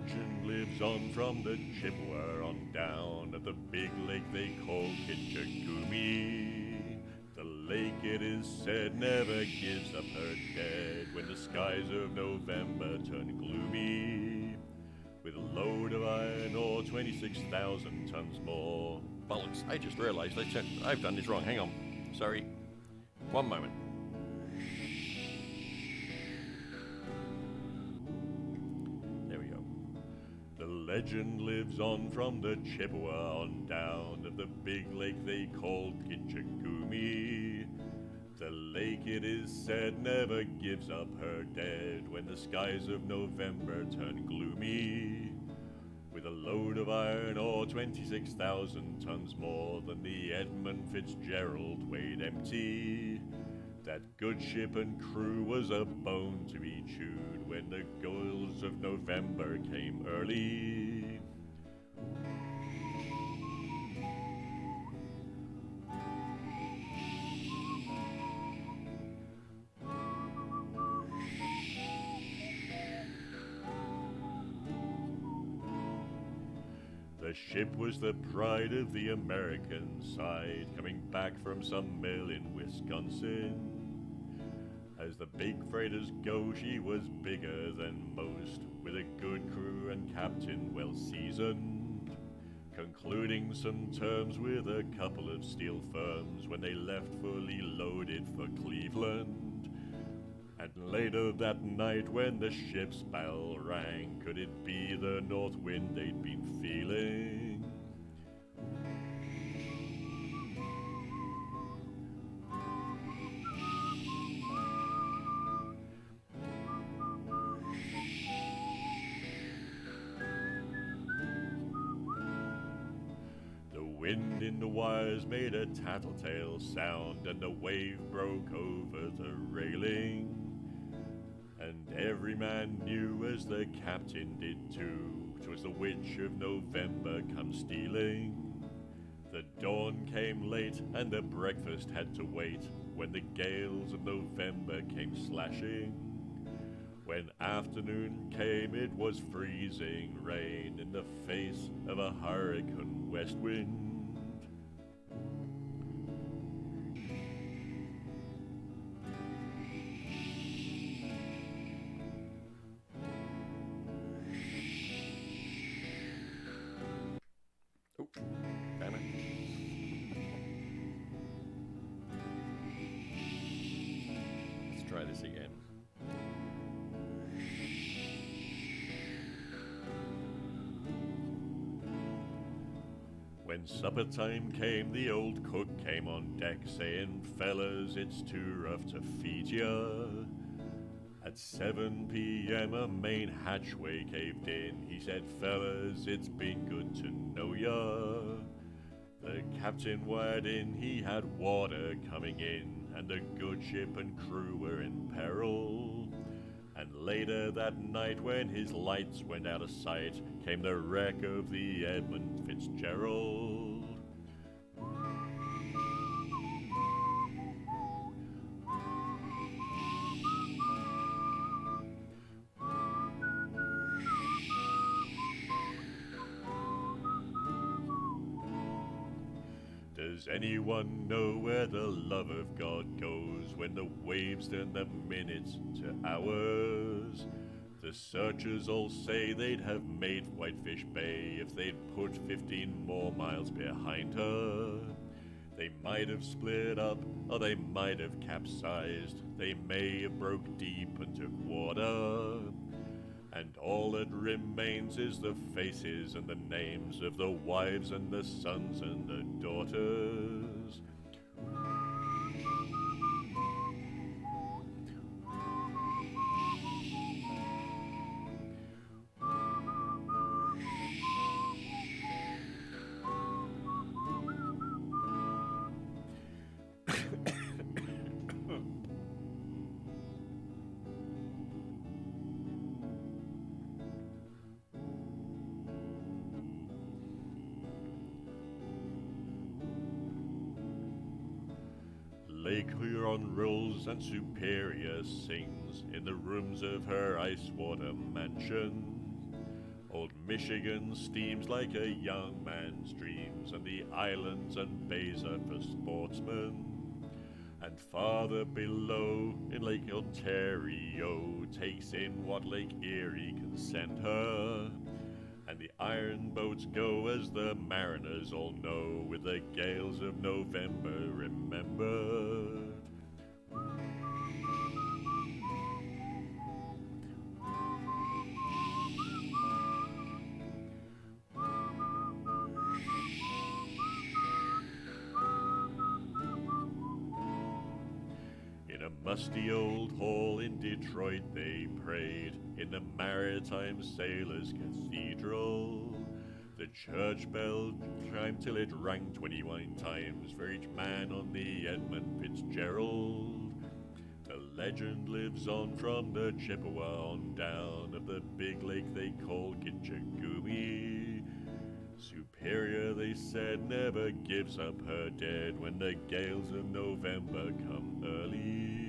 legend lives on from the Chippewa on down at the big lake they call Kitchagumi. The lake, it is said, never gives up her dead when the skies of November turn gloomy. With a load of iron ore, 26,000 tons more. Bollocks, I just realized I've done this wrong. Hang on. Sorry. One moment. There we go. The legend lives on from the Chippewa on down of the big lake they call Kitchagumi. The lake, it is said, never gives up her dead when the skies of November turn gloomy. With a load of iron ore, 26,000 tons more than the Edmund Fitzgerald weighed empty. That good ship and crew was a bone to be chewed when the gales of November came early. The ship was the pride of the American side, coming back from some mill in Wisconsin. As the big freighters go, she was bigger than most, with a good crew and captain well seasoned. Concluding some terms with a couple of steel firms when they left fully loaded for Cleveland. And later that night when the ship's bell rang, could it be the north wind they'd been feeling? The wind in the wires made a tattletale sound, and the wave broke over the railing. And every man knew, as the captain did too, 'twas the witch of November come stealing. The dawn came late, and the breakfast had to wait, when the gales of November came slashing. When afternoon came, it was freezing rain in the face of a hurricane west wind. Oh, damn it. Let's try this again. When supper time came, the old cook came on deck, saying, "Fellas, it's too rough to feed ya." At 7 p.m. a main hatchway caved in. He said, "Fellas, it's been good to know ya." The captain wired in, he had water coming in, and the good ship and crew were in peril. And later that night, when his lights went out of sight, came the wreck of the Edmund Fitzgerald. Does anyone know where the love of God goes when the waves turn the minutes to hours? The searchers all say they'd have made Whitefish Bay if they'd put 15 more miles behind her. They might have split up, or they might have capsized. They may have broke deep and took water. And all that remains is the faces and the names of the wives and the sons and the daughters. Lake Huron rolls and Superior sings in the rooms of her ice water mansion. Old Michigan steams like a young man's dreams, and the islands and bays are for sportsmen. And farther below, in Lake Ontario, takes in what Lake Erie can send her. And the iron boats go, as the mariners all know, with the gales of November remembered. In a musty old hall in Detroit they prayed, in the Maritime Sailors' Cathedral. The church bell chimed till it rang 21 times for each man on the Edmund Fitzgerald. The legend lives on from the Chippewa on down of the big lake they call Gitchagumi. Superior, they said, never gives up her dead when the gales of November come early.